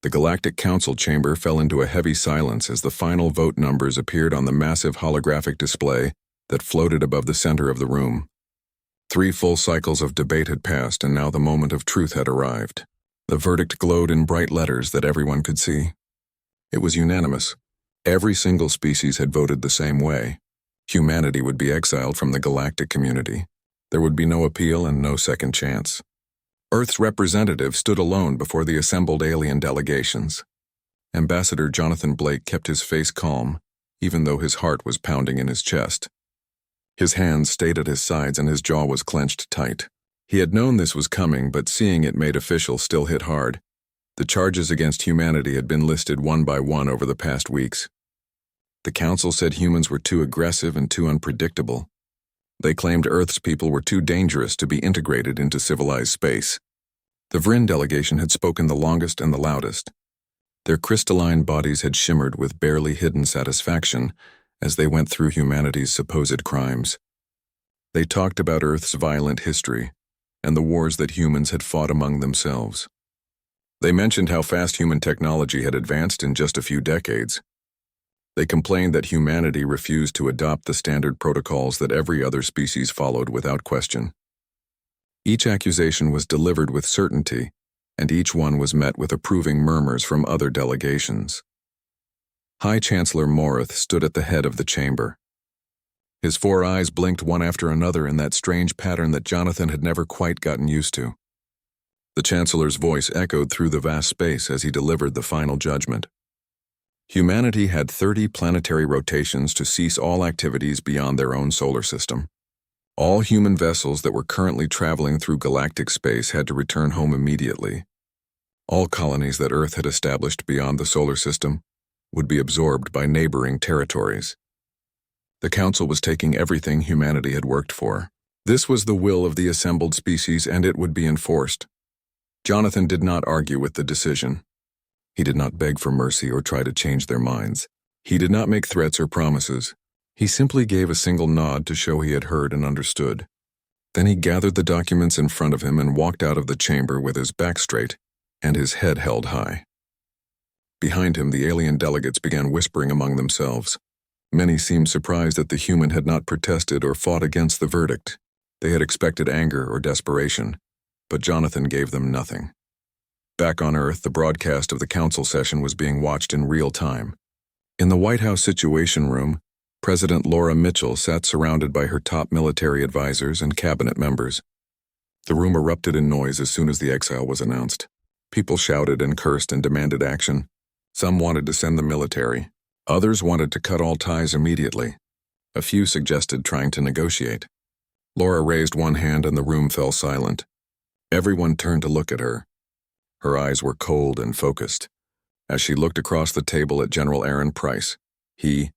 The Galactic Council chamber fell into a heavy silence as the final vote numbers appeared on the massive holographic display that floated above the center of the room. 3 full cycles of debate had passed, and now the moment of truth had arrived. The verdict glowed in bright letters that everyone could see. It was unanimous. Every single species had voted the same way. Humanity would be exiled from the galactic community. There would be no appeal and no second chance. Earth's representative stood alone before the assembled alien delegations. Ambassador Jonathan Blake kept his face calm, even though his heart was pounding in his chest. His hands stayed at his sides and his jaw was clenched tight. He had known this was coming, but seeing it made official still hit hard. The charges against humanity had been listed one by one over the past weeks. The Council said humans were too aggressive and too unpredictable. They claimed Earth's people were too dangerous to be integrated into civilized space. The Vryn delegation had spoken the longest and the loudest. Their crystalline bodies had shimmered with barely hidden satisfaction as they went through humanity's supposed crimes. They talked about Earth's violent history and the wars that humans had fought among themselves. They mentioned how fast human technology had advanced in just a few decades. They complained that humanity refused to adopt the standard protocols that every other species followed without question. Each accusation was delivered with certainty, and each one was met with approving murmurs from other delegations. High Chancellor Morith stood at the head of the chamber. His 4 eyes blinked one after another in that strange pattern that Jonathan had never quite gotten used to. The Chancellor's voice echoed through the vast space as he delivered the final judgment. Humanity had 30 planetary rotations to cease all activities beyond their own solar system. All human vessels that were currently traveling through galactic space had to return home immediately. All colonies that Earth had established beyond the solar system would be absorbed by neighboring territories. The Council was taking everything humanity had worked for. This was the will of the assembled species, and it would be enforced. Jonathan did not argue with the decision. He did not beg for mercy or try to change their minds. He did not make threats or promises. He simply gave a single nod to show he had heard and understood. Then he gathered the documents in front of him and walked out of the chamber with his back straight and his head held high. Behind him, the alien delegates began whispering among themselves. Many seemed surprised that the human had not protested or fought against the verdict. They had expected anger or desperation, but Jonathan gave them nothing. Back on Earth, the broadcast of the council session was being watched in real time. In the White House Situation Room, President Laura Mitchell sat surrounded by her top military advisors and cabinet members. The room erupted in noise as soon as the exile was announced. People shouted and cursed and demanded action. Some wanted to send the military. Others wanted to cut all ties immediately. A few suggested trying to negotiate. Laura raised one hand and the room fell silent. Everyone turned to look at her. Her eyes were cold and focused. As she looked across the table at General Aaron Price, he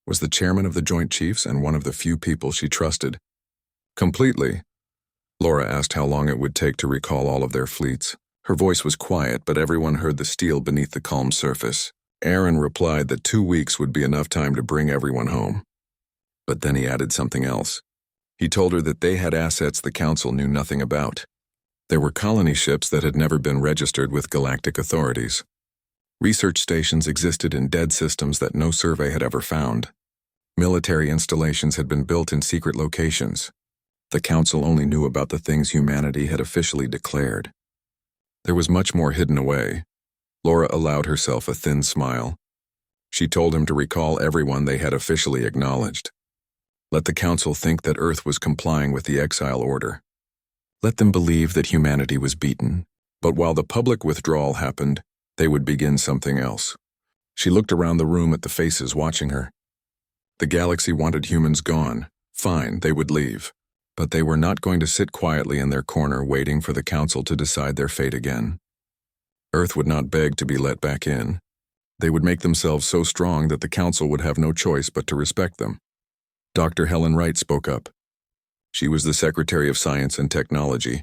was the chairman of the Joint Chiefs and one of the few people she trusted. Completely. Laura asked how long it would take to recall all of their fleets. Her voice was quiet, but everyone heard the steel beneath the calm surface. Aaron replied that 2 weeks would be enough time to bring everyone home. But then he added something else. He told her that they had assets the Council knew nothing about. There were colony ships that had never been registered with galactic authorities. Research stations existed in dead systems that no survey had ever found. Military installations had been built in secret locations. The Council only knew about the things humanity had officially declared. There was much more hidden away. Laura allowed herself a thin smile. She told him to recall everyone they had officially acknowledged. Let the Council think that Earth was complying with the exile order. Let them believe that humanity was beaten. But while the public withdrawal happened, they would begin something else. She looked around the room at the faces watching her. The galaxy wanted humans gone. Fine, they would leave. But they were not going to sit quietly in their corner waiting for the Council to decide their fate again. Earth would not beg to be let back in. They would make themselves so strong that the Council would have no choice but to respect them. Dr. Helen Wright spoke up. She was the Secretary of Science and Technology,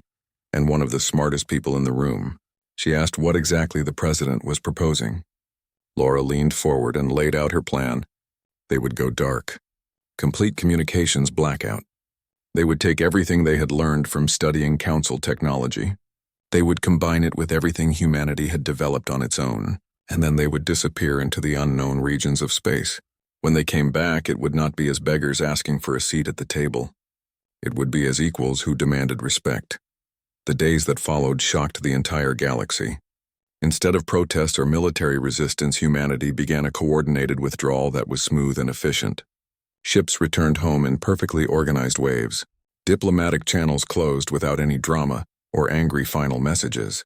and one of the smartest people in the room. She asked what exactly the president was proposing. Laura leaned forward and laid out her plan. They would go dark. Complete communications blackout. They would take everything they had learned from studying Council technology. They would combine it with everything humanity had developed on its own, and then they would disappear into the unknown regions of space. When they came back, it would not be as beggars asking for a seat at the table. It would be as equals who demanded respect. The days that followed shocked the entire galaxy. Instead of protest or military resistance, humanity began a coordinated withdrawal that was smooth and efficient. Ships returned home in perfectly organized waves. Diplomatic channels closed without any drama or angry final messages.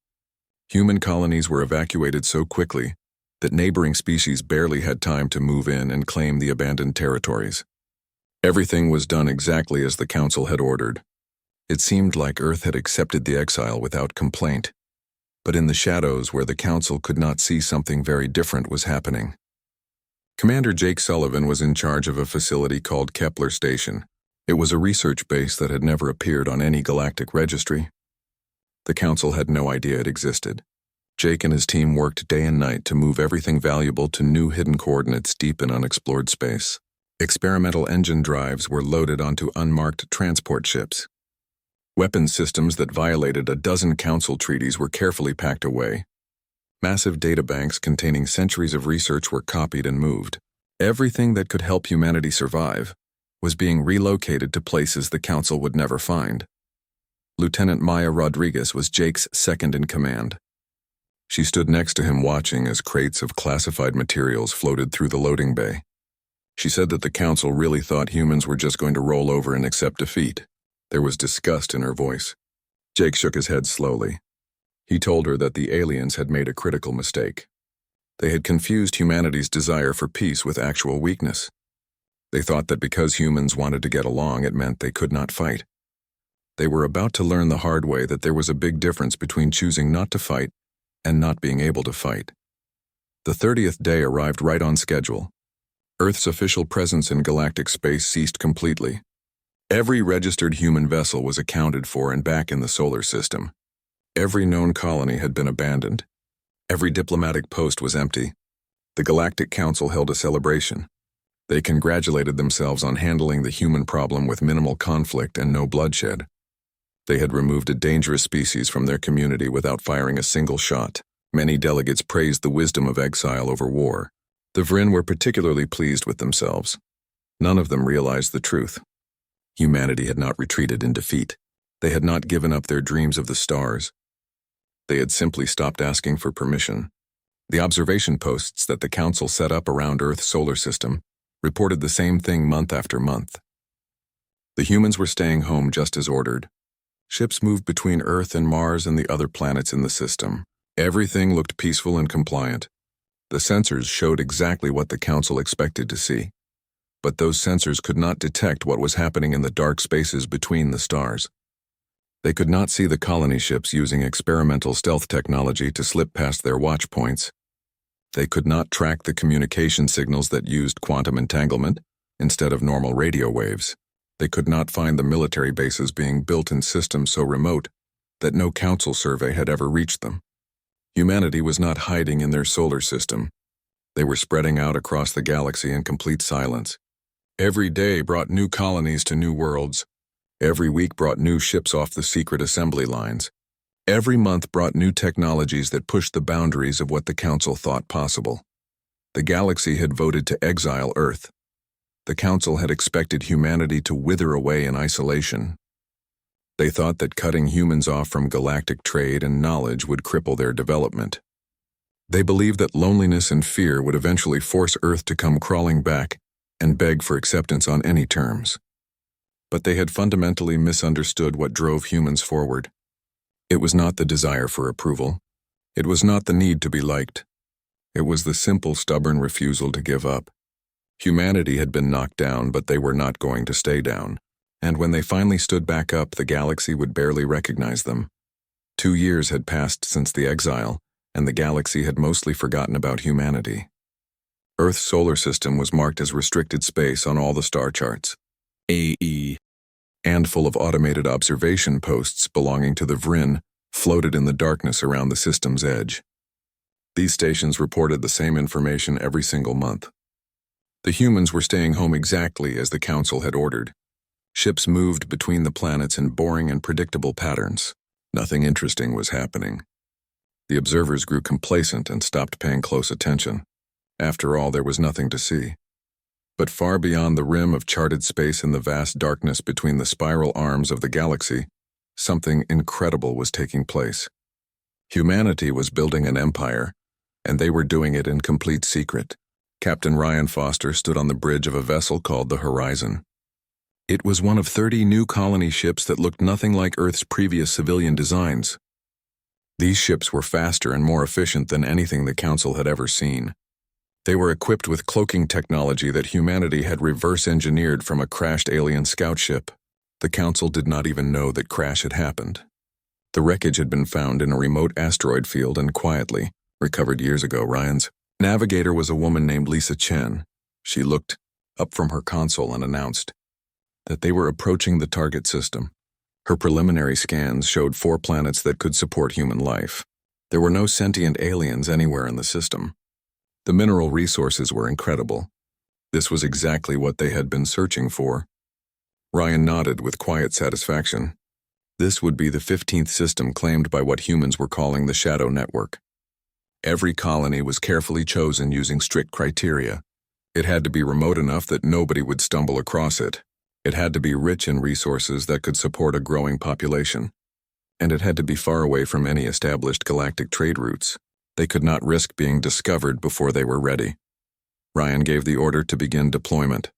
Human colonies were evacuated so quickly that neighboring species barely had time to move in and claim the abandoned territories. Everything was done exactly as the Council had ordered. It seemed like Earth had accepted the exile without complaint. But in the shadows where the Council could not see, something very different was happening. Commander Jake Sullivan was in charge of a facility called Kepler Station. It was a research base that had never appeared on any galactic registry. The Council had no idea it existed. Jake and his team worked day and night to move everything valuable to new hidden coordinates deep in unexplored space. Experimental engine drives were loaded onto unmarked transport ships. Weapons systems that violated a dozen Council treaties were carefully packed away. Massive databanks containing centuries of research were copied and moved. Everything that could help humanity survive was being relocated to places the Council would never find. Lieutenant Maya Rodriguez was Jake's second-in-command. She stood next to him watching as crates of classified materials floated through the loading bay. She said that the Council really thought humans were just going to roll over and accept defeat. There was disgust in her voice. Jake shook his head slowly. He told her that the aliens had made a critical mistake. They had confused humanity's desire for peace with actual weakness. They thought that because humans wanted to get along, it meant they could not fight. They were about to learn the hard way that there was a big difference between choosing not to fight and not being able to fight. The 30th day arrived right on schedule. Earth's official presence in galactic space ceased completely. Every registered human vessel was accounted for and back in the solar system. Every known colony had been abandoned. Every diplomatic post was empty. The Galactic Council held a celebration. They congratulated themselves on handling the human problem with minimal conflict and no bloodshed. They had removed a dangerous species from their community without firing a single shot. Many delegates praised the wisdom of exile over war. The Vrin were particularly pleased with themselves. None of them realized the truth. Humanity had not retreated in defeat. They had not given up their dreams of the stars. They had simply stopped asking for permission. The observation posts that the Council set up around Earth's solar system reported the same thing month after month. The humans were staying home just as ordered. Ships moved between Earth and Mars and the other planets in the system. Everything looked peaceful and compliant. The sensors showed exactly what the Council expected to see. But those sensors could not detect what was happening in the dark spaces between the stars. They could not see the colony ships using experimental stealth technology to slip past their watch points. They could not track the communication signals that used quantum entanglement instead of normal radio waves. They could not find the military bases being built in systems so remote that no Council survey had ever reached them. Humanity was not hiding in their solar system. They were spreading out across the galaxy in complete silence. Every day brought new colonies to new worlds. Every week brought new ships off the secret assembly lines. Every month brought new technologies that pushed the boundaries of what the Council thought possible. The galaxy had voted to exile Earth. The Council had expected humanity to wither away in isolation. They thought that cutting humans off from galactic trade and knowledge would cripple their development. They believed that loneliness and fear would eventually force Earth to come crawling back and beg for acceptance on any terms. But they had fundamentally misunderstood what drove humans forward. It was not the desire for approval. It was not the need to be liked. It was the simple, stubborn refusal to give up. Humanity had been knocked down, but they were not going to stay down. And when they finally stood back up, the galaxy would barely recognize them. 2 years had passed since the exile, and the galaxy had mostly forgotten about humanity. Earth's solar system was marked as restricted space on all the star charts. AE. And full of automated observation posts belonging to the Vrin floated in the darkness around the system's edge. These stations reported the same information every single month. The humans were staying home exactly as the Council had ordered. Ships moved between the planets in boring and predictable patterns. Nothing interesting was happening. The observers grew complacent and stopped paying close attention. After all, there was nothing to see. But far beyond the rim of charted space in the vast darkness between the spiral arms of the galaxy, something incredible was taking place. Humanity was building an empire, and they were doing it in complete secret. Captain Ryan Foster stood on the bridge of a vessel called the Horizon. It was one of 30 new colony ships that looked nothing like Earth's previous civilian designs. These ships were faster and more efficient than anything the Council had ever seen. They were equipped with cloaking technology that humanity had reverse-engineered from a crashed alien scout ship. The Council did not even know that crash had happened. The wreckage had been found in a remote asteroid field and quietly recovered years ago. Ryan's navigator was a woman named Lisa Chen. She looked up from her console and announced that they were approaching the target system. Her preliminary scans showed 4 planets that could support human life. There were no sentient aliens anywhere in the system. The mineral resources were incredible. This was exactly what they had been searching for. Ryan nodded with quiet satisfaction. This would be the 15th system claimed by what humans were calling the Shadow Network. Every colony was carefully chosen using strict criteria. It had to be remote enough that nobody would stumble across it. It had to be rich in resources that could support a growing population. And it had to be far away from any established galactic trade routes. They could not risk being discovered before they were ready. Ryan gave the order to begin deployment.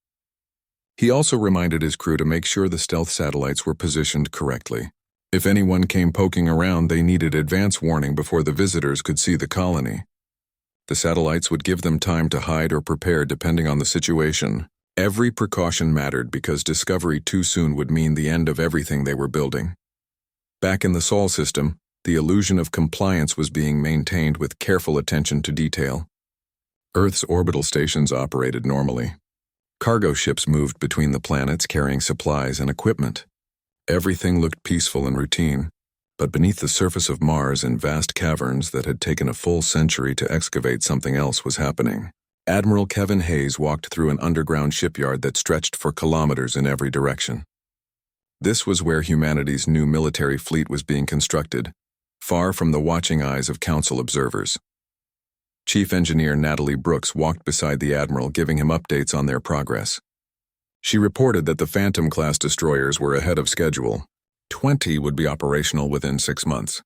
He also reminded his crew to make sure the stealth satellites were positioned correctly. If anyone came poking around, they needed advance warning before the visitors could see the colony. The satellites would give them time to hide or prepare depending on the situation. Every precaution mattered because discovery too soon would mean the end of everything they were building. Back in the Sol system, the illusion of compliance was being maintained with careful attention to detail. Earth's orbital stations operated normally. Cargo ships moved between the planets carrying supplies and equipment. Everything looked peaceful and routine, but beneath the surface of Mars in vast caverns that had taken a full century to excavate, something else was happening. Admiral Kevin Hayes walked through an underground shipyard that stretched for kilometers in every direction. This was where humanity's new military fleet was being constructed, far from the watching eyes of Council observers. Chief Engineer Natalie Brooks walked beside the Admiral, giving him updates on their progress. She reported that the Phantom-class destroyers were ahead of schedule. 20 would be operational within 6 months.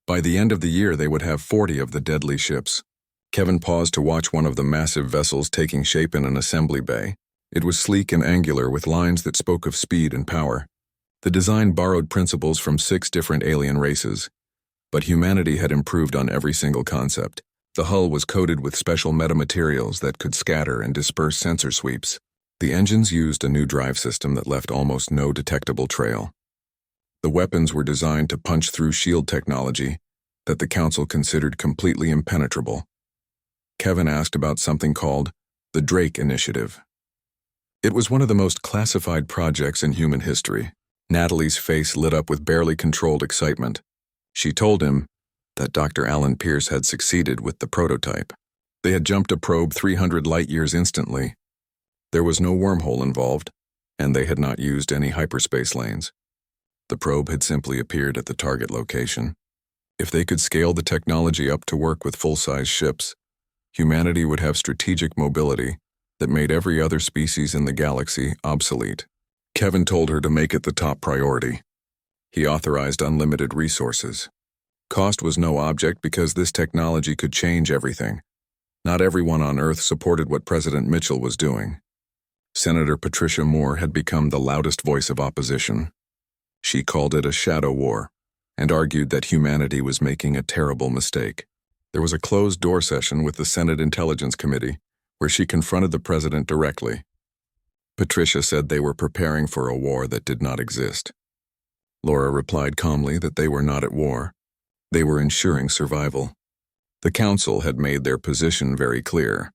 By the end of the year, they would have 40 of the deadly ships. Kevin paused to watch one of the massive vessels taking shape in an assembly bay. It was sleek and angular with lines that spoke of speed and power. The design borrowed principles from 6 different alien races, but humanity had improved on every single concept. The hull was coated with special metamaterials that could scatter and disperse sensor sweeps. The engines used a new drive system that left almost no detectable trail. The weapons were designed to punch through shield technology that the Council considered completely impenetrable. Kevin asked about something called the Drake Initiative. It was one of the most classified projects in human history. Natalie's face lit up with barely controlled excitement. She told him that Dr. Alan Pierce had succeeded with the prototype. They had jumped a probe 300 light-years instantly. There was no wormhole involved, and they had not used any hyperspace lanes. The probe had simply appeared at the target location. If they could scale the technology up to work with full-size ships, humanity would have strategic mobility that made every other species in the galaxy obsolete. Kevin told her to make it the top priority. He authorized unlimited resources. Cost was no object because this technology could change everything. Not everyone on Earth supported what President Mitchell was doing. Senator Patricia Moore had become the loudest voice of opposition. She called it a shadow war and argued that humanity was making a terrible mistake. There was a closed-door session with the Senate Intelligence Committee where she confronted the president directly. Patricia said they were preparing for a war that did not exist. Laura replied calmly that they were not at war. They were ensuring survival. The Council had made their position very clear.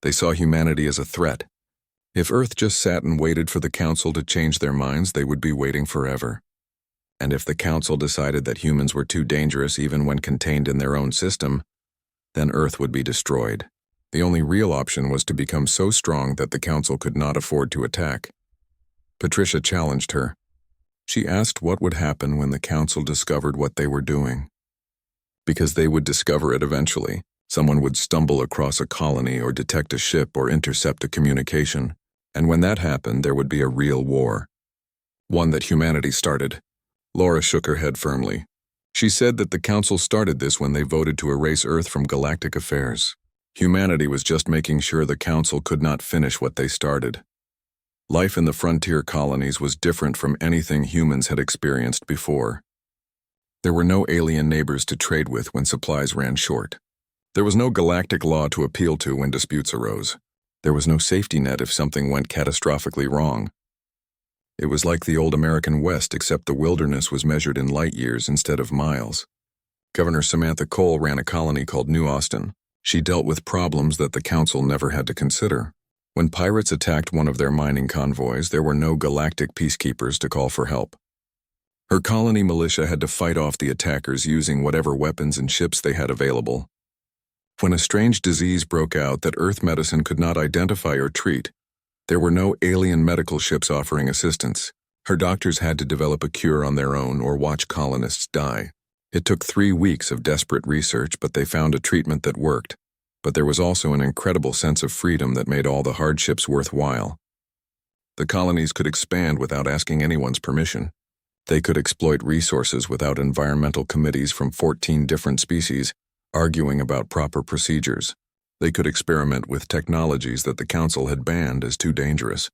They saw humanity as a threat. If Earth just sat and waited for the Council to change their minds, they would be waiting forever. And if the Council decided that humans were too dangerous even when contained in their own system, then Earth would be destroyed. The only real option was to become so strong that the Council could not afford to attack. Patricia challenged her. She asked what would happen when the council discovered what they were doing. Because they would discover it eventually. Someone would stumble across a colony or detect a ship or intercept a communication, and when that happened, there would be a real war. One that humanity started. Laura shook her head firmly. She said that the council started this when they voted to erase Earth from galactic affairs. Humanity was just making sure the council could not finish what they started. Life in the frontier colonies was different from anything humans had experienced before. There were no alien neighbors to trade with when supplies ran short. There was no galactic law to appeal to when disputes arose. There was no safety net if something went catastrophically wrong. It was like the old American West, except the wilderness was measured in light years instead of miles. Governor Samantha Cole ran a colony called New Austin. She dealt with problems that the council never had to consider. When pirates attacked one of their mining convoys, there were no galactic peacekeepers to call for help. Her colony militia had to fight off the attackers using whatever weapons and ships they had available. When a strange disease broke out that Earth medicine could not identify or treat, there were no alien medical ships offering assistance. Her doctors had to develop a cure on their own or watch colonists die. It took 3 weeks of desperate research, but they found a treatment that worked. But there was also an incredible sense of freedom that made all the hardships worthwhile. The colonies could expand without asking anyone's permission. They could exploit resources without environmental committees from 14 different species arguing about proper procedures. They could experiment with technologies that the council had banned as too dangerous.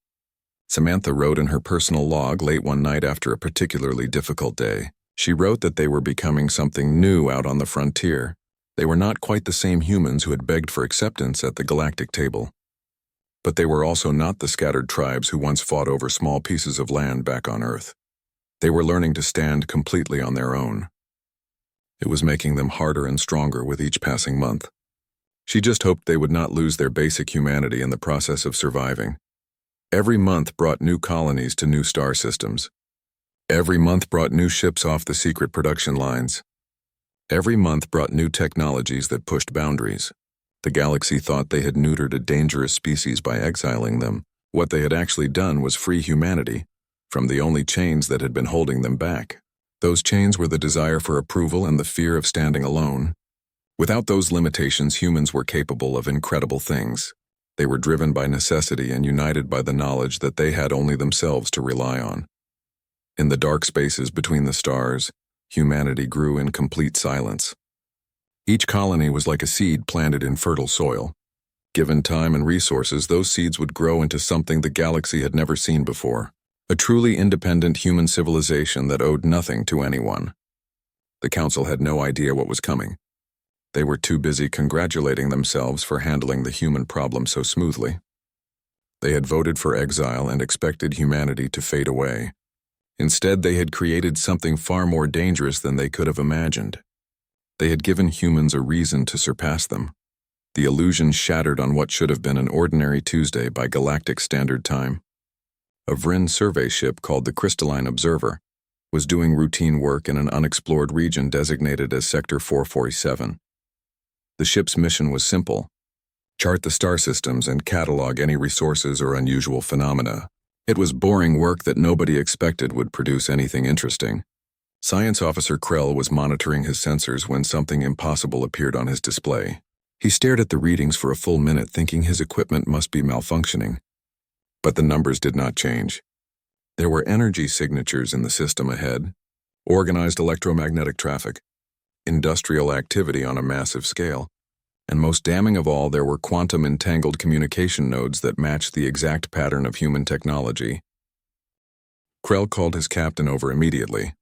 Samantha wrote in her personal log late one night after a particularly difficult day. She wrote that they were becoming something new out on the frontier. They were not quite the same humans who had begged for acceptance at the galactic table. But they were also not the scattered tribes who once fought over small pieces of land back on Earth. They were learning to stand completely on their own. It was making them harder and stronger with each passing month. She just hoped they would not lose their basic humanity in the process of surviving. Every month brought new colonies to new star systems. Every month brought new ships off the secret production lines. Every month brought new technologies that pushed boundaries. The galaxy thought they had neutered a dangerous species by exiling them. What they had actually done was free humanity from the only chains that had been holding them back. Those chains were the desire for approval and the fear of standing alone. Without those limitations, humans were capable of incredible things. They were driven by necessity and united by the knowledge that they had only themselves to rely on. In the dark spaces between the stars, humanity grew in complete silence. Each colony was like a seed planted in fertile soil. Given time and resources, those seeds would grow into something the galaxy had never seen before. A truly independent human civilization that owed nothing to anyone. The council had no idea what was coming. They were too busy congratulating themselves for handling the human problem so smoothly. They had voted for exile and expected humanity to fade away. Instead, they had created something far more dangerous than they could have imagined. They had given humans a reason to surpass them. The illusion shattered on what should have been an ordinary Tuesday by Galactic Standard Time. A Vryn survey ship called the Crystalline Observer was doing routine work in an unexplored region designated as Sector 447. The ship's mission was simple: chart the star systems and catalog any resources or unusual phenomena. It was boring work that nobody expected would produce anything interesting. Science Officer Krell was monitoring his sensors when something impossible appeared on his display. He stared at the readings for a full minute, thinking his equipment must be malfunctioning. But the numbers did not change. There were energy signatures in the system ahead, organized electromagnetic traffic, industrial activity on a massive scale, and most damning of all, there were quantum-entangled communication nodes that matched the exact pattern of human technology. Krell called his captain over immediately.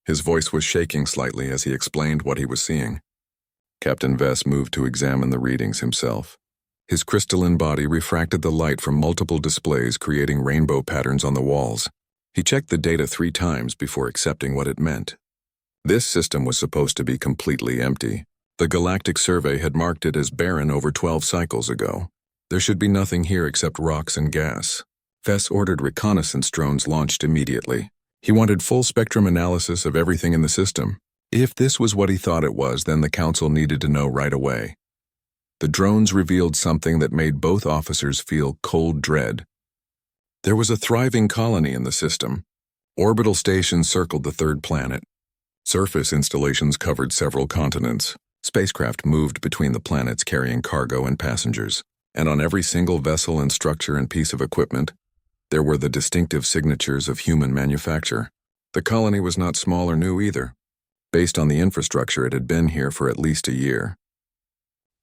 His voice was shaking slightly as he explained what he was seeing. Captain Vess moved to examine the readings himself. His crystalline body refracted the light from multiple displays, creating rainbow patterns on the walls. He checked the data 3 times before accepting what it meant. This system was supposed to be completely empty. The Galactic Survey had marked it as barren over 12 cycles ago. There should be nothing here except rocks and gas. Vess ordered reconnaissance drones launched immediately. He wanted full spectrum analysis of everything in the system. If this was what he thought it was, then the council needed to know right away. The drones revealed something that made both officers feel cold dread. There was a thriving colony in the system. Orbital stations circled the third planet. Surface installations covered several continents. Spacecraft moved between the planets carrying cargo and passengers. And on every single vessel and structure and piece of equipment, there were the distinctive signatures of human manufacture. The colony was not small or new either. Based on the infrastructure, it had been here for at least a year.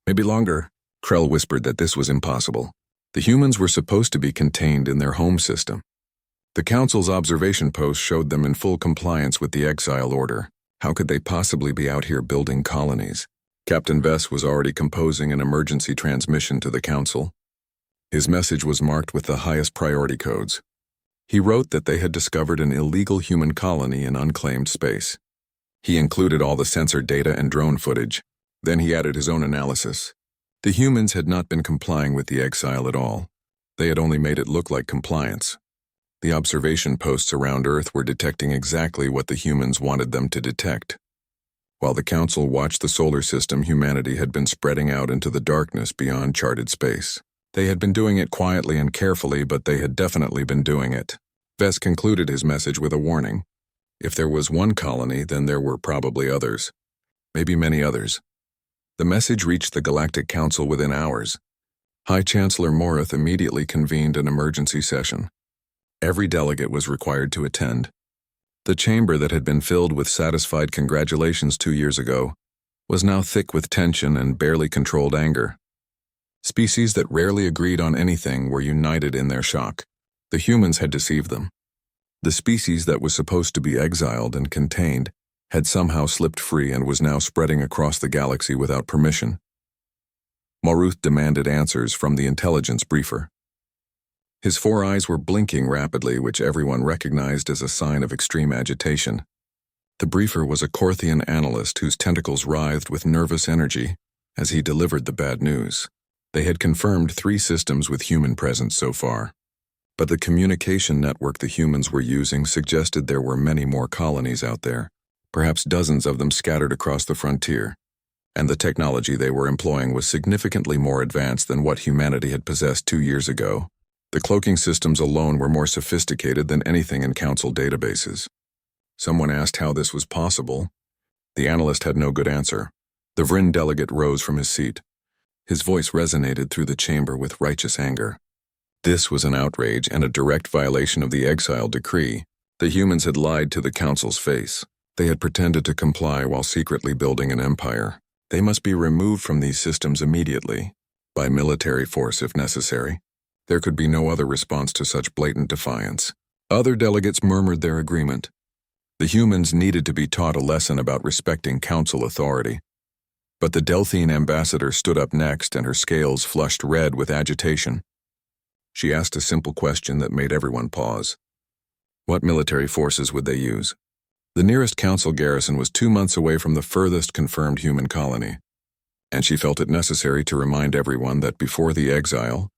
Maybe longer. Krell whispered that this was impossible. The humans were supposed to be contained in their home system. The Council's observation post showed them in full compliance with the Exile order. How could they possibly be out here building colonies? Captain Vess was already composing an emergency transmission to the Council. His message was marked with the highest priority codes. He wrote that they had discovered an illegal human colony in unclaimed space. He included all the sensor data and drone footage. Then he added his own analysis. The humans had not been complying with the Exile at all. They had only made it look like compliance. The observation posts around Earth were detecting exactly what the humans wanted them to detect. While the Council watched the solar system, humanity had been spreading out into the darkness beyond charted space. They had been doing it quietly and carefully, but they had definitely been doing it. Vess concluded his message with a warning. If there was one colony, then there were probably others. Maybe many others. The message reached the Galactic Council within hours. High Chancellor Morith immediately convened an emergency session. Every delegate was required to attend. The chamber that had been filled with satisfied congratulations 2 years ago was now thick with tension and barely controlled anger. Species that rarely agreed on anything were united in their shock. The humans had deceived them. The species that was supposed to be exiled and contained had somehow slipped free and was now spreading across the galaxy without permission. Morith demanded answers from the intelligence briefer. His 4 eyes were blinking rapidly, which everyone recognized as a sign of extreme agitation. The briefer was a Korthian analyst whose tentacles writhed with nervous energy as he delivered the bad news. They had confirmed 3 systems with human presence so far, but the communication network the humans were using suggested there were many more colonies out there, perhaps dozens of them scattered across the frontier, and the technology they were employing was significantly more advanced than what humanity had possessed 2 years ago. The cloaking systems alone were more sophisticated than anything in Council databases. Someone asked how this was possible. The analyst had no good answer. The Vryn delegate rose from his seat. His voice resonated through the chamber with righteous anger. This was an outrage and a direct violation of the Exile decree. The humans had lied to the Council's face. They had pretended to comply while secretly building an empire. They must be removed from these systems immediately, by military force if necessary. There could be no other response to such blatant defiance. Other delegates murmured their agreement. The humans needed to be taught a lesson about respecting Council authority. But the Delphine ambassador stood up next, and her scales flushed red with agitation. She asked a simple question that made everyone pause. What military forces would they use? The nearest Council garrison was 2 months away from the furthest confirmed human colony, and she felt it necessary to remind everyone that before the Exile,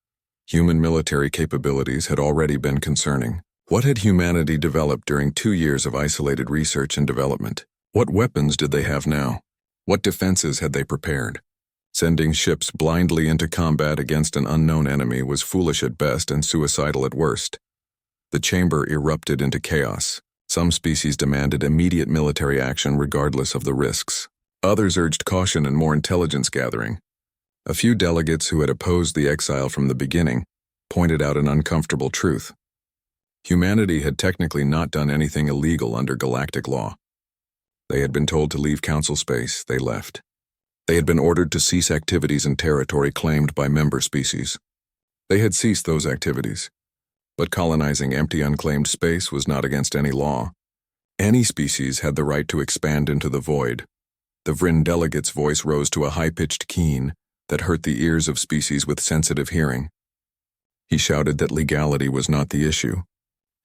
human military capabilities had already been concerning. What had humanity developed during 2 years of isolated research and development? What weapons did they have now? What defenses had they prepared? Sending ships blindly into combat against an unknown enemy was foolish at best and suicidal at worst. The chamber erupted into chaos. Some species demanded immediate military action regardless of the risks. Others urged caution and more intelligence gathering. A few delegates who had opposed the Exile from the beginning pointed out an uncomfortable truth. Humanity had technically not done anything illegal under galactic law. They had been told to leave Council space. They left. They had been ordered to cease activities in territory claimed by member species. They had ceased those activities. But colonizing empty unclaimed space was not against any law. Any species had the right to expand into the void. The Vryn delegate's voice rose to a high-pitched keen that hurt the ears of species with sensitive hearing. He shouted that legality was not the issue.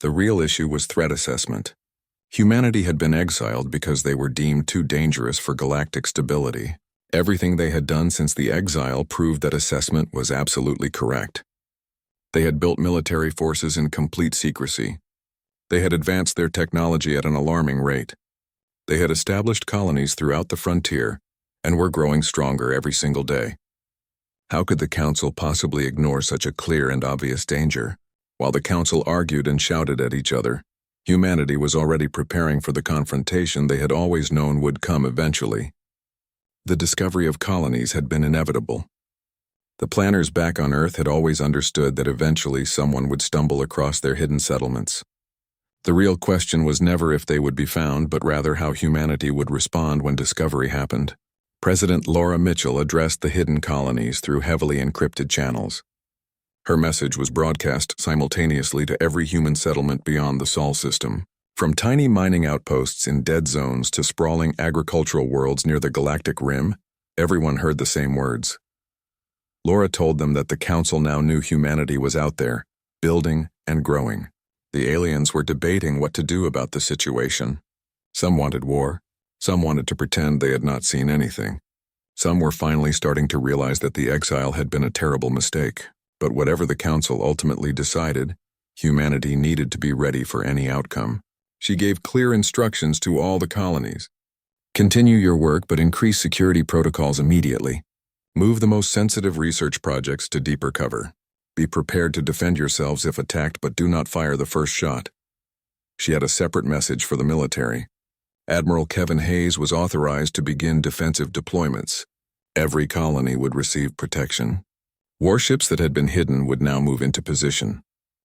The real issue was threat assessment. Humanity had been exiled because they were deemed too dangerous for galactic stability. Everything they had done since the Exile proved that assessment was absolutely correct. They had built military forces in complete secrecy. They had advanced their technology at an alarming rate. They had established colonies throughout the frontier and were growing stronger every single day. How could the Council possibly ignore such a clear and obvious danger? While the Council argued and shouted at each other, Humanity was already preparing for the confrontation they had always known would come eventually. The discovery of colonies had been inevitable. The planners back on Earth had always understood that eventually someone would stumble across their hidden settlements. The real question was never if they would be found, but rather how humanity would respond when discovery happened. President Laura Mitchell addressed the hidden colonies through heavily encrypted channels. Her message was broadcast simultaneously to every human settlement beyond the Sol system. From tiny mining outposts in dead zones to sprawling agricultural worlds near the Galactic Rim, everyone heard the same words. Laura told them that the Council now knew humanity was out there, building and growing. The aliens were debating what to do about the situation. Some wanted war. Some wanted to pretend they had not seen anything. Some were finally starting to realize that the exile had been a terrible mistake. But whatever the Council ultimately decided, humanity needed to be ready for any outcome. She gave clear instructions to all the colonies. Continue your work, but increase security protocols immediately. Move the most sensitive research projects to deeper cover. Be prepared to defend yourselves if attacked, but do not fire the first shot. She had a separate message for the military. Admiral Kevin Hayes was authorized to begin defensive deployments. Every colony would receive protection. Warships that had been hidden would now move into position.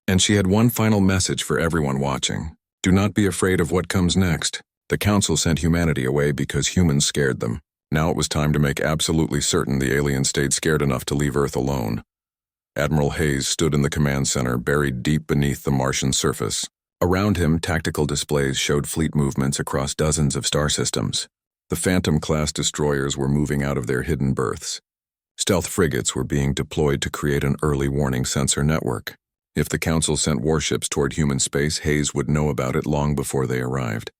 And she had one final message for everyone watching. Do not be afraid of what comes next. The Council sent humanity away because humans scared them. Now it was time to make absolutely certain the aliens stayed scared enough to leave Earth alone. Admiral Hayes stood in the command center, buried deep beneath the Martian surface. Around him, tactical displays showed fleet movements across dozens of star systems. The Phantom-class destroyers were moving out of their hidden berths. Stealth frigates were being deployed to create an early warning sensor network. If the Council sent warships toward human space, Hayes would know about it long before they arrived.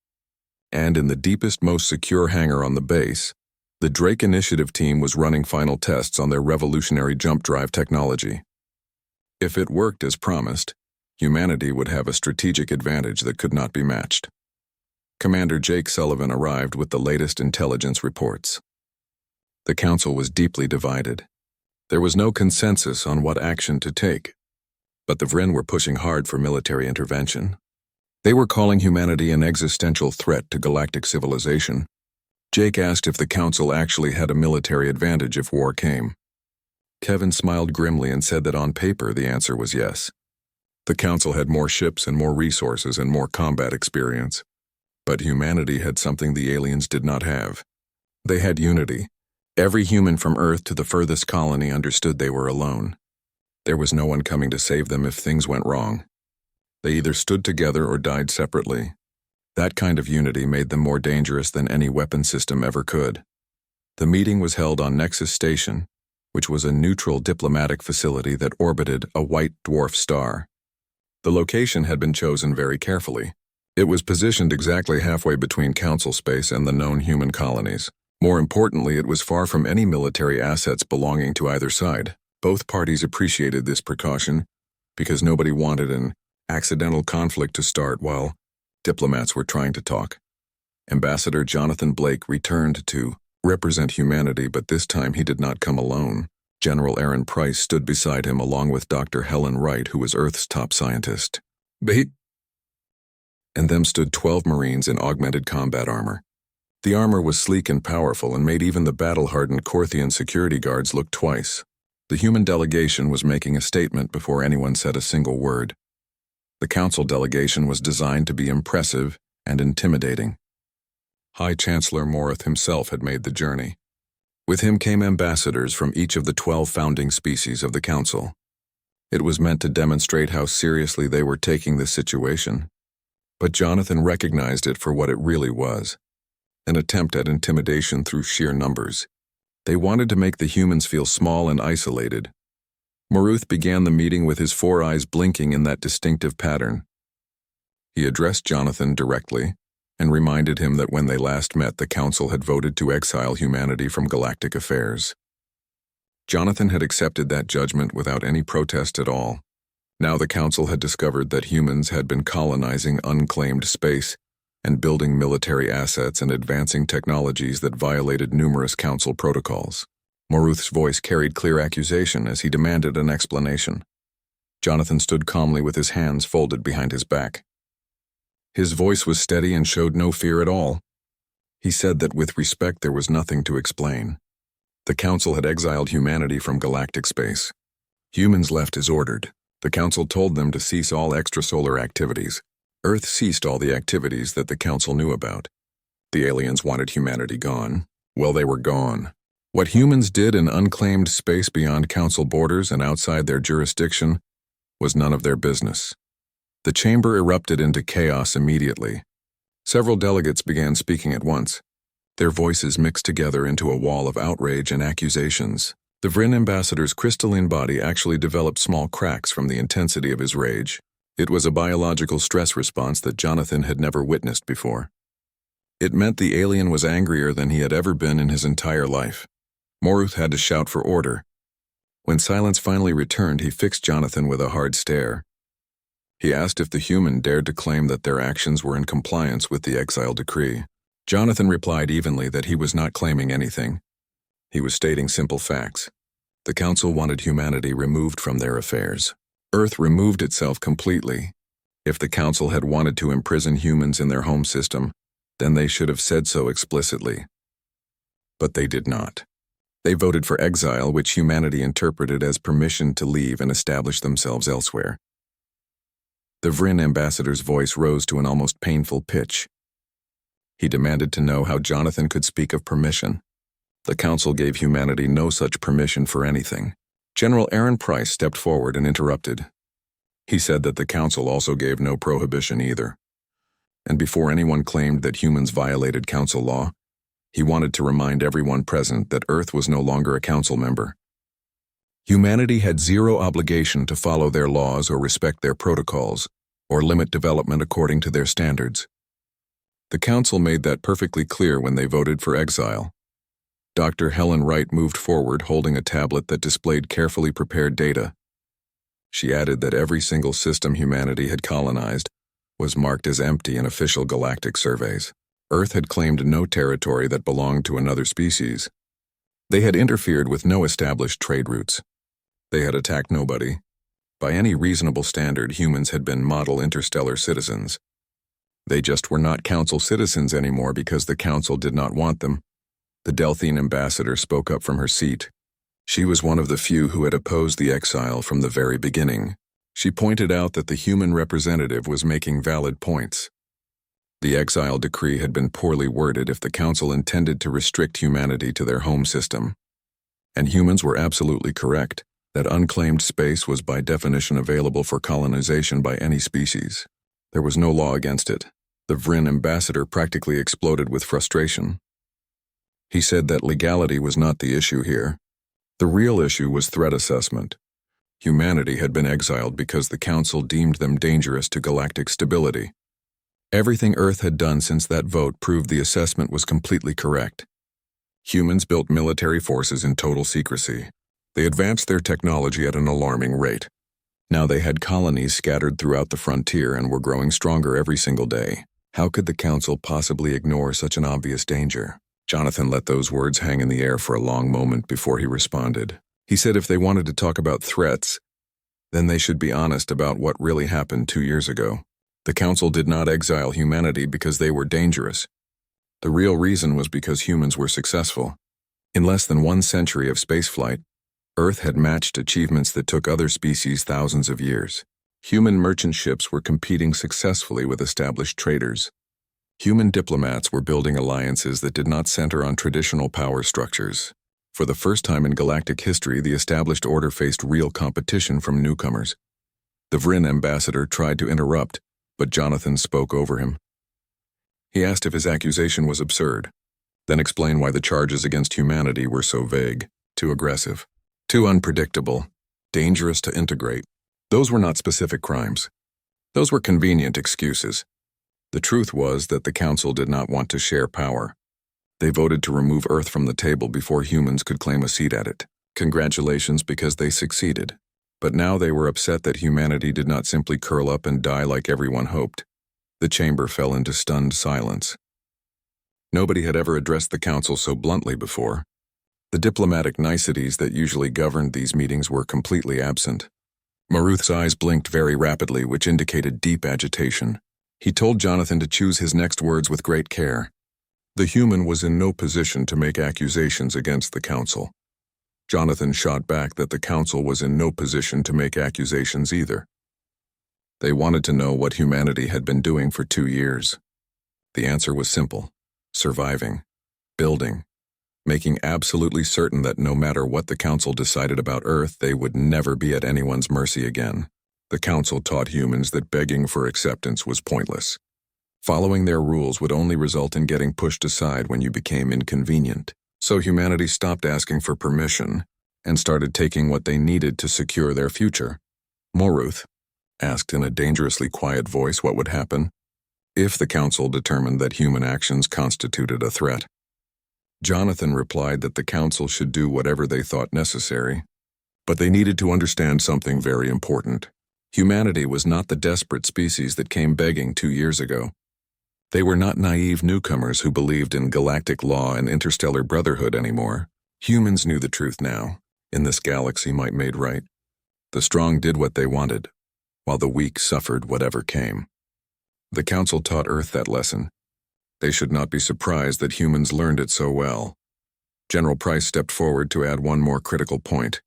And in the deepest, most secure hangar on the base, the Drake Initiative team was running final tests on their revolutionary jump drive technology. If it worked as promised, humanity would have a strategic advantage that could not be matched. Commander Jake Sullivan arrived with the latest intelligence reports. The Council was deeply divided. There was no consensus on what action to take. But the Vrin were pushing hard for military intervention. They were calling humanity an existential threat to galactic civilization. Jake asked if the Council actually had a military advantage if war came. Kevin smiled grimly and said that on paper the answer was yes. The Council had more ships and more resources and more combat experience. But humanity had something the aliens did not have. They had unity. Every human from Earth to the furthest colony understood they were alone. There was no one coming to save them if things went wrong. They either stood together or died separately. That kind of unity made them more dangerous than any weapon system ever could. The meeting was held on Nexus Station, which was a neutral diplomatic facility that orbited a white dwarf star. The location had been chosen very carefully. It was positioned exactly halfway between Council space and the known human colonies. More importantly, it was far from any military assets belonging to either side. Both parties appreciated this precaution because nobody wanted an accidental conflict to start while diplomats were trying to talk. Ambassador Jonathan Blake returned to represent humanity, but this time he did not come alone. General Aaron Price stood beside him along with Dr. Helen Wright, who was Earth's top scientist. And them stood 12 Marines in augmented combat armor. The armor was sleek and powerful and made even the battle-hardened Korthian security guards look twice. The human delegation was making a statement before anyone said a single word. The Council delegation was designed to be impressive and intimidating. High Chancellor Morith himself had made the journey. With him came ambassadors from each of the 12 founding species of the Council. It was meant to demonstrate how seriously they were taking this situation. But Jonathan recognized it for what it really was. An attempt at intimidation through sheer numbers. They wanted to make the humans feel small and isolated. Morith began the meeting with his 4 eyes blinking in that distinctive pattern. He addressed Jonathan directly and reminded him that when they last met, the Council had voted to exile humanity from galactic affairs. Jonathan had accepted that judgment without any protest at all. Now the Council had discovered that humans had been colonizing unclaimed space and building military assets and advancing technologies that violated numerous Council protocols. Morith's voice carried clear accusation as he demanded an explanation. Jonathan stood calmly with his hands folded behind his back. His voice was steady and showed no fear at all. He said that with respect there was nothing to explain. The Council had exiled humanity from galactic space. Humans left as ordered. The Council told them to cease all extrasolar activities. Earth ceased all the activities that the Council knew about. The aliens wanted humanity gone. Well, they were gone. What humans did in unclaimed space beyond Council borders and outside their jurisdiction was none of their business. The chamber erupted into chaos immediately. Several delegates began speaking at once. Their voices mixed together into a wall of outrage and accusations. The Vryn ambassador's crystalline body actually developed small cracks from the intensity of his rage. It was a biological stress response that Jonathan had never witnessed before. It meant the alien was angrier than he had ever been in his entire life. Moruth had to shout for order. When silence finally returned, he fixed Jonathan with a hard stare. He asked if the human dared to claim that their actions were in compliance with the exile decree. Jonathan replied evenly that he was not claiming anything. He was stating simple facts. The Council wanted humanity removed from their affairs. Earth removed itself completely. If the Council had wanted to imprison humans in their home system, then they should have said so explicitly. But they did not. They voted for exile, which humanity interpreted as permission to leave and establish themselves elsewhere. The Vryn ambassador's voice rose to an almost painful pitch. He demanded to know how Jonathan could speak of permission. The Council gave humanity no such permission for anything. General Aaron Price stepped forward and interrupted. He said that the Council also gave no prohibition either. And before anyone claimed that humans violated Council law, he wanted to remind everyone present that Earth was no longer a Council member. Humanity had zero obligation to follow their laws or respect their protocols, or limit development according to their standards. The Council made that perfectly clear when they voted for exile. Dr. Helen Wright moved forward holding a tablet that displayed carefully prepared data. She added that every single system humanity had colonized was marked as empty in official galactic surveys. Earth had claimed no territory that belonged to another species. They had interfered with no established trade routes. They had attacked nobody. By any reasonable standard, humans had been model interstellar citizens. They just were not Council citizens anymore because the Council did not want them. The Delphine ambassador spoke up from her seat. She was one of the few who had opposed the exile from the very beginning. She pointed out that the human representative was making valid points. The exile decree had been poorly worded if the Council intended to restrict humanity to their home system. And humans were absolutely correct that unclaimed space was by definition available for colonization by any species. There was no law against it. The Vryn ambassador practically exploded with frustration. He said that legality was not the issue here. The real issue was threat assessment. Humanity had been exiled because the Council deemed them dangerous to galactic stability. Everything Earth had done since that vote proved the assessment was completely correct. Humans built military forces in total secrecy. They advanced their technology at an alarming rate. Now they had colonies scattered throughout the frontier and were growing stronger every single day. How could the Council possibly ignore such an obvious danger? Jonathan let those words hang in the air for a long moment before he responded. He said if they wanted to talk about threats, then they should be honest about what really happened 2 years ago. The Council did not exile humanity because they were dangerous. The real reason was because humans were successful. In less than 1 century of spaceflight, Earth had matched achievements that took other species thousands of years. Human merchant ships were competing successfully with established traders. Human diplomats were building alliances that did not center on traditional power structures. For the first time in galactic history, the established order faced real competition from newcomers. The Vryn ambassador tried to interrupt, but Jonathan spoke over him. He asked if his accusation was absurd, then explained why the charges against humanity were so vague, too aggressive, too unpredictable, dangerous to integrate. Those were not specific crimes. Those were convenient excuses. The truth was that the Council did not want to share power. They voted to remove Earth from the table before humans could claim a seat at it. Congratulations, because they succeeded. But now they were upset that humanity did not simply curl up and die like everyone hoped. The chamber fell into stunned silence. Nobody had ever addressed the Council so bluntly before. The diplomatic niceties that usually governed these meetings were completely absent. Moruth's eyes blinked very rapidly, which indicated deep agitation. He told Jonathan to choose his next words with great care. The human was in no position to make accusations against the council. Jonathan shot back that the council was in no position to make accusations either. They wanted to know what humanity had been doing for 2 years. The answer was simple: surviving, building, making absolutely certain that no matter what the council decided about Earth, they would never be at anyone's mercy again. The council taught humans that begging for acceptance was pointless. Following their rules would only result in getting pushed aside when you became inconvenient. So humanity stopped asking for permission and started taking what they needed to secure their future. Moruth asked in a dangerously quiet voice what would happen if the council determined that human actions constituted a threat. Jonathan replied that the council should do whatever they thought necessary, but they needed to understand something very important. Humanity was not the desperate species that came begging 2 years ago. They were not naive newcomers who believed in galactic law and interstellar brotherhood anymore. Humans knew the truth now. In this galaxy might made right, the strong did what they wanted, while the weak suffered whatever came. The council taught Earth that lesson. They should not be surprised that humans learned it so well. General Price stepped forward to add one more critical point.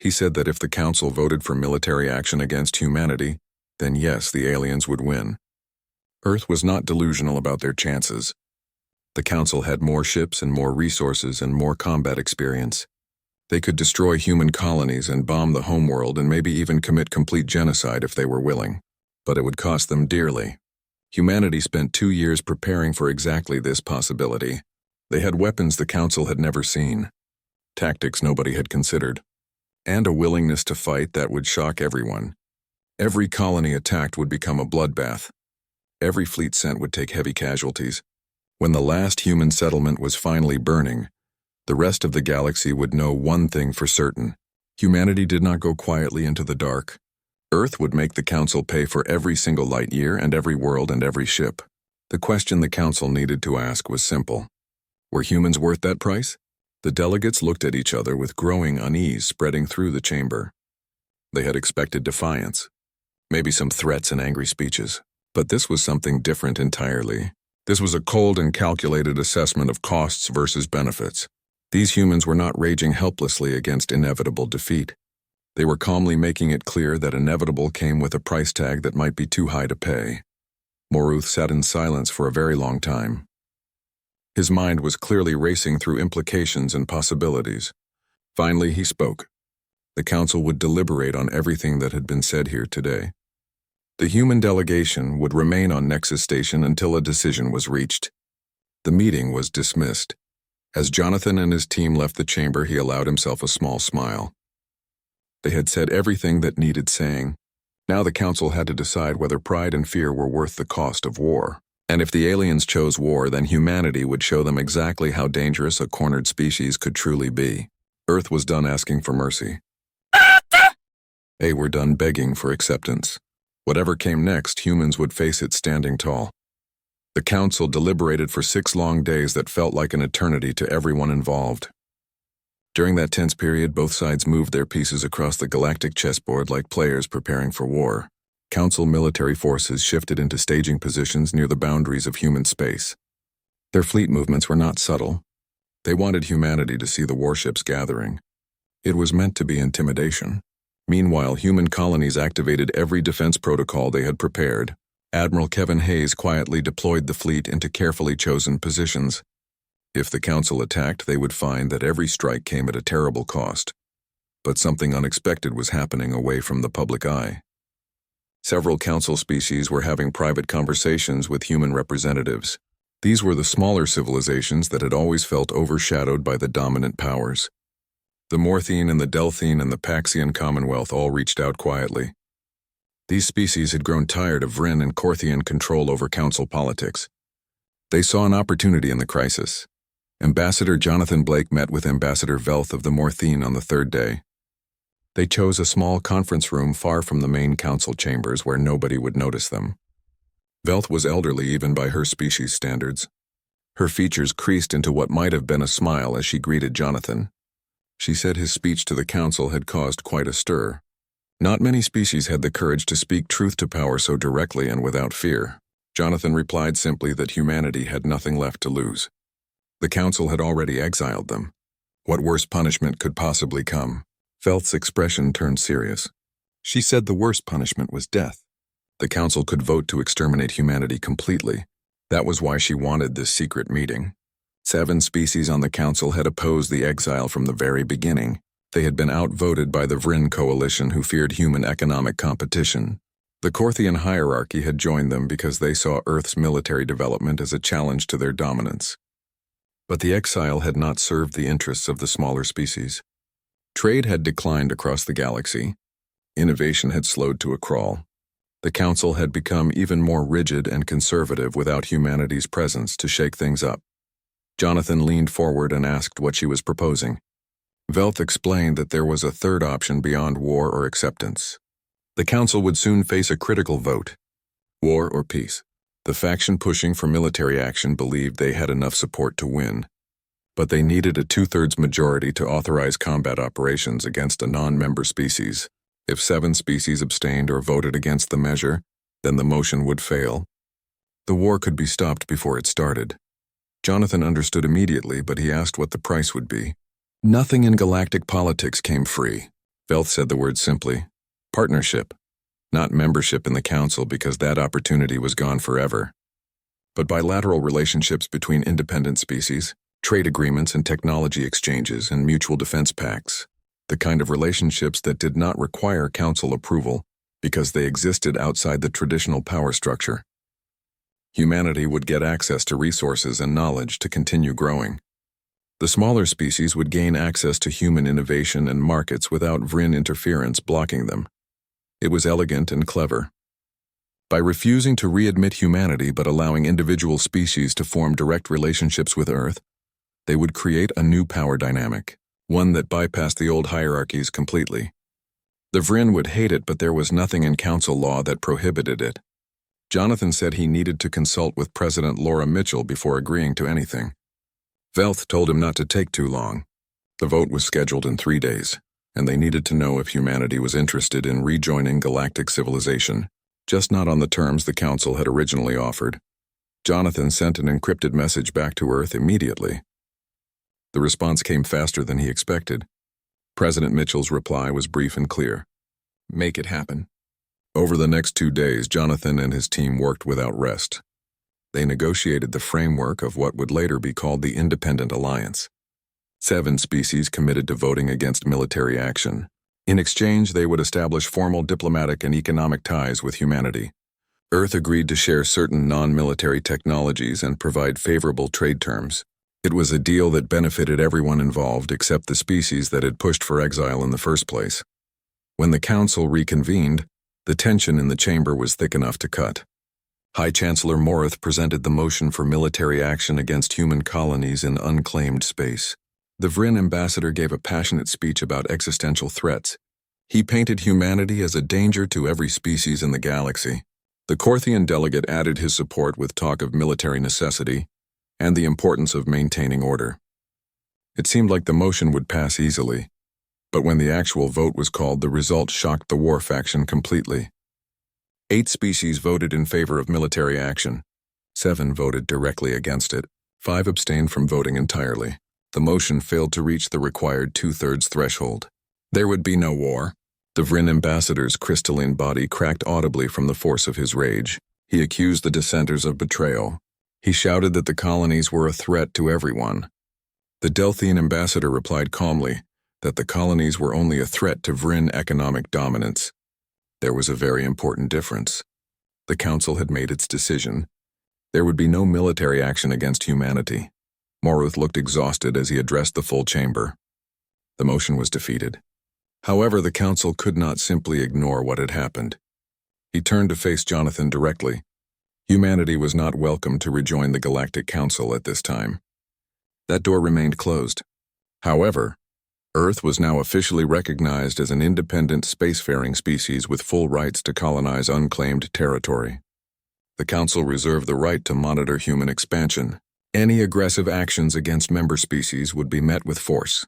He said that if the council voted for military action against humanity, then yes, the aliens would win. Earth was not delusional about their chances. The council had more ships and more resources and more combat experience. They could destroy human colonies and bomb the homeworld and maybe even commit complete genocide if they were willing. But it would cost them dearly. Humanity spent 2 years preparing for exactly this possibility. They had weapons the council had never seen, tactics nobody had considered, and a willingness to fight that would shock everyone. Every colony attacked would become a bloodbath. Every fleet sent would take heavy casualties. When the last human settlement was finally burning, the rest of the galaxy would know one thing for certain: humanity did not go quietly into the dark. Earth would make the council pay for every single light year and every world and every ship. The question the council needed to ask was simple: were humans worth that price? The delegates looked at each other with growing unease spreading through the chamber. They had expected defiance, maybe some threats and angry speeches. But this was something different entirely. This was a cold and calculated assessment of costs versus benefits. These humans were not raging helplessly against inevitable defeat. They were calmly making it clear that inevitable came with a price tag that might be too high to pay. Moruth sat in silence for a very long time. His mind was clearly racing through implications and possibilities. Finally, he spoke. The council would deliberate on everything that had been said here today. The human delegation would remain on Nexus Station until a decision was reached. The meeting was dismissed. As Jonathan and his team left the chamber, he allowed himself a small smile. They had said everything that needed saying. Now the council had to decide whether pride and fear were worth the cost of war. And if the aliens chose war, then humanity would show them exactly how dangerous a cornered species could truly be. Earth was done asking for mercy. They were done begging for acceptance. Whatever came next, humans would face it standing tall. The council deliberated for 6 long days that felt like an eternity to everyone involved. During that tense period, both sides moved their pieces across the galactic chessboard like players preparing for war. Council military forces shifted into staging positions near the boundaries of human space. Their fleet movements were not subtle. They wanted humanity to see the warships gathering. It was meant to be intimidation. Meanwhile, human colonies activated every defense protocol they had prepared. Admiral Kevin Hayes quietly deployed the fleet into carefully chosen positions. If the council attacked, they would find that every strike came at a terrible cost. But something unexpected was happening away from the public eye. Several council species were having private conversations with human representatives. These were the smaller civilizations that had always felt overshadowed by the dominant powers. The Morthene and the Delthene and the Paxian Commonwealth all reached out quietly. These species had grown tired of Vryn and Korthian control over council politics. They saw an opportunity in the crisis. Ambassador Jonathan Blake met with Ambassador Velth of the Morthene on the 3rd day. They chose a small conference room far from the main council chambers where nobody would notice them. Velth was elderly even by her species standards. Her features creased into what might have been a smile as she greeted Jonathan. She said his speech to the council had caused quite a stir. Not many species had the courage to speak truth to power so directly and without fear. Jonathan replied simply that humanity had nothing left to lose. The council had already exiled them. What worse punishment could possibly come? Velth's expression turned serious. She said the worst punishment was death. The council could vote to exterminate humanity completely. That was why she wanted this secret meeting. 7 species on the council had opposed the exile from the very beginning. They had been outvoted by the Vryn coalition, who feared human economic competition. The Korthian hierarchy had joined them because they saw Earth's military development as a challenge to their dominance. But the exile had not served the interests of the smaller species. Trade had declined across the galaxy. Innovation had slowed to a crawl. The council had become even more rigid and conservative without humanity's presence to shake things up. Jonathan leaned forward and asked what she was proposing. Velth explained that there was a third option beyond war or acceptance. The council would soon face a critical vote: war or peace. The faction pushing for military action believed they had enough support to win, but they needed a 2/3 majority to authorize combat operations against a non-member species. If 7 species abstained or voted against the measure, then the motion would fail. The war could be stopped before it started. Jonathan understood immediately, but he asked what the price would be. Nothing in galactic politics came free. Velth said the word simply: partnership. Not membership in the council, because that opportunity was gone forever, but bilateral relationships between independent species, trade agreements and technology exchanges and mutual defense pacts. The kind of relationships that did not require council approval because they existed outside the traditional power structure. Humanity would get access to resources and knowledge to continue growing. The smaller species would gain access to human innovation and markets without Vryn interference blocking them. It was elegant and clever. By refusing to readmit humanity but allowing individual species to form direct relationships with Earth, they would create a new power dynamic, one that bypassed the old hierarchies completely. The Vryn would hate it, but there was nothing in council law that prohibited it. Jonathan said he needed to consult with President Laura Mitchell before agreeing to anything. Velth told him not to take too long. The vote was scheduled in 3 days, and they needed to know if humanity was interested in rejoining galactic civilization, just not on the terms the council had originally offered. Jonathan sent an encrypted message back to Earth immediately. The response came faster than he expected. President Mitchell's reply was brief and clear: make it happen. Over the next 2 days, Jonathan and his team worked without rest. They negotiated the framework of what would later be called the Independent Alliance. 7 species committed to voting against military action. In exchange, they would establish formal diplomatic and economic ties with humanity. Earth agreed to share certain non-military technologies and provide favorable trade terms. It was a deal that benefited everyone involved except the species that had pushed for exile in the first place. When the council reconvened, the tension in the chamber was thick enough to cut. High Chancellor Morith presented the motion for military action against human colonies in unclaimed space. The Vryn ambassador gave a passionate speech about existential threats. He painted humanity as a danger to every species in the galaxy. The Korthian delegate added his support with talk of military necessity and the importance of maintaining order. It seemed like the motion would pass easily, but when the actual vote was called, the result shocked the war faction completely. 8 species voted in favor of military action. 7 voted directly against it. 5 abstained from voting entirely. The motion failed to reach the required 2/3 threshold. There would be no war. The Vryn ambassador's crystalline body cracked audibly from the force of his rage. He accused the dissenters of betrayal. He shouted that the colonies were a threat to everyone. The Delthian ambassador replied calmly that the colonies were only a threat to Vryn economic dominance. There was a very important difference. The council had made its decision. There would be no military action against humanity. Morith looked exhausted as he addressed the full chamber. The motion was defeated. However, the council could not simply ignore what had happened. He turned to face Jonathan directly. Humanity was not welcome to rejoin the Galactic Council at this time. That door remained closed. However, Earth was now officially recognized as an independent spacefaring species with full rights to colonize unclaimed territory. The Council reserved the right to monitor human expansion. Any aggressive actions against member species would be met with force.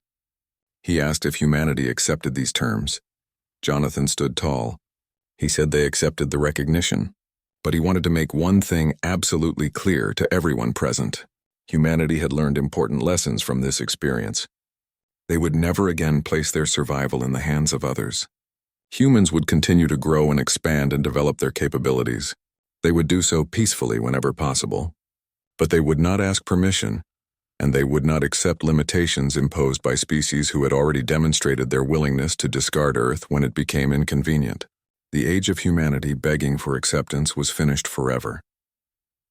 He asked if humanity accepted these terms. Jonathan stood tall. He said they accepted the recognition. But he wanted to make one thing absolutely clear to everyone present. Humanity had learned important lessons from this experience. They would never again place their survival in the hands of others. Humans would continue to grow and expand and develop their capabilities. They would do so peacefully whenever possible. But they would not ask permission, and they would not accept limitations imposed by species who had already demonstrated their willingness to discard Earth when it became inconvenient. The age of humanity begging for acceptance was finished forever.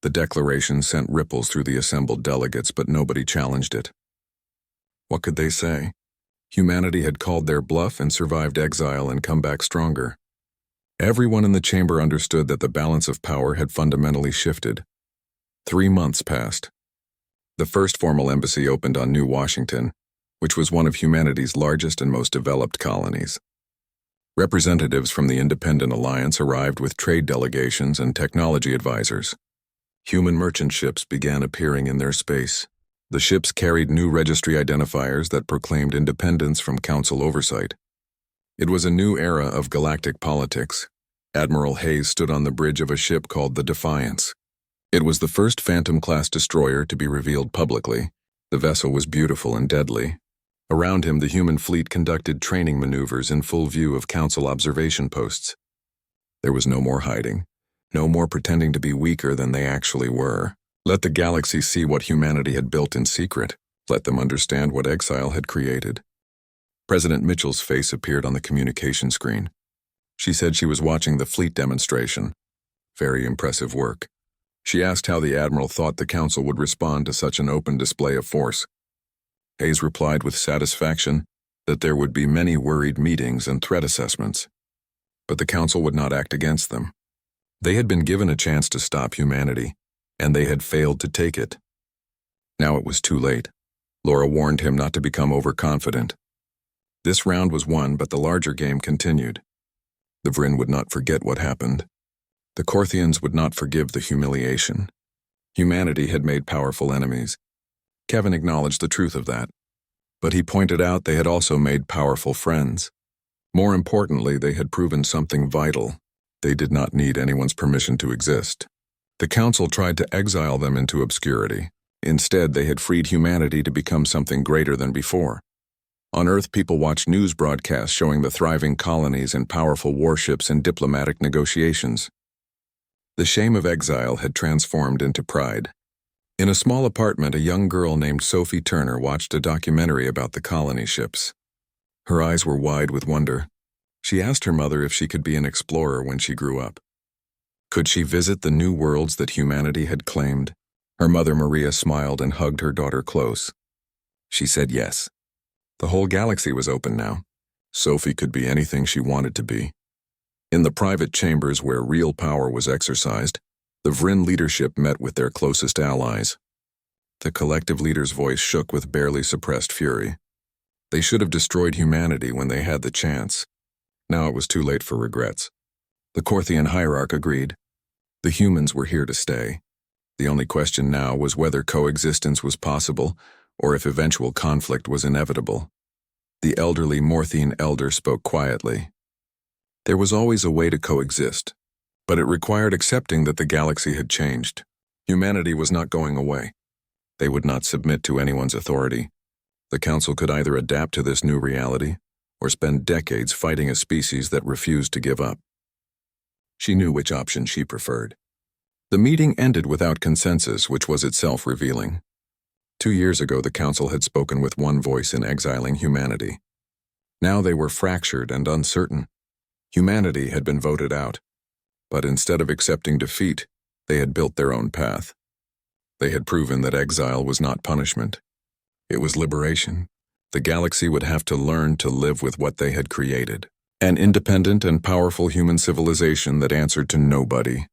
The declaration sent ripples through the assembled delegates, but nobody challenged it. What could they say? Humanity had called their bluff and survived exile and come back stronger. Everyone in the chamber understood that the balance of power had fundamentally shifted. 3 months passed. The first formal embassy opened on New Washington, which was one of humanity's largest and most developed colonies. Representatives from the Independent Alliance arrived with trade delegations and technology advisors. Human merchant ships began appearing in their space. The ships carried new registry identifiers that proclaimed independence from council oversight. It was a new era of galactic politics. Admiral Hayes stood on the bridge of a ship called the Defiance. It was the first Phantom-class destroyer to be revealed publicly. The vessel was beautiful and deadly. Around him, the human fleet conducted training maneuvers in full view of council observation posts. There was no more hiding, no more pretending to be weaker than they actually were. Let the galaxy see what humanity had built in secret. Let them understand what Exile had created. President Mitchell's face appeared on the communication screen. She said she was watching the fleet demonstration. Very impressive work. She asked how the Admiral thought the Council would respond to such an open display of force. Hayes replied with satisfaction that there would be many worried meetings and threat assessments. But the Council would not act against them. They had been given a chance to stop humanity, and they had failed to take it. Now it was too late. Laura warned him not to become overconfident. This round was won, but the larger game continued. The Vryn would not forget what happened. The Korthians would not forgive the humiliation. Humanity had made powerful enemies. Kevin acknowledged the truth of that. But he pointed out they had also made powerful friends. More importantly, they had proven something vital. They did not need anyone's permission to exist. The Council tried to exile them into obscurity. Instead, they had freed humanity to become something greater than before. On Earth, people watched news broadcasts showing the thriving colonies and powerful warships and diplomatic negotiations. The shame of exile had transformed into pride. In a small apartment, a young girl named Sophie Turner watched a documentary about the colony ships. Her eyes were wide with wonder. She asked her mother if she could be an explorer when she grew up. Could she visit the new worlds that humanity had claimed? Her mother, Maria, smiled and hugged her daughter close. She said yes. The whole galaxy was open now. Sophie could be anything she wanted to be. In the private chambers where real power was exercised, the Vryn leadership met with their closest allies. The collective leader's voice shook with barely suppressed fury. They should have destroyed humanity when they had the chance. Now it was too late for regrets. The Korthian hierarch agreed. The humans were here to stay. The only question now was whether coexistence was possible or if eventual conflict was inevitable. The elderly Morthian elder spoke quietly. There was always a way to coexist, but it required accepting that the galaxy had changed. Humanity was not going away. They would not submit to anyone's authority. The Council could either adapt to this new reality or spend decades fighting a species that refused to give up. She knew which option she preferred. The meeting ended without consensus, which was itself revealing. 2 years ago, the Council had spoken with one voice in exiling humanity. Now they were fractured and uncertain. Humanity had been voted out, but instead of accepting defeat, they had built their own path. They had proven that exile was not punishment. It was liberation. The galaxy would have to learn to live with what they had created. An independent and powerful human civilization that answered to nobody.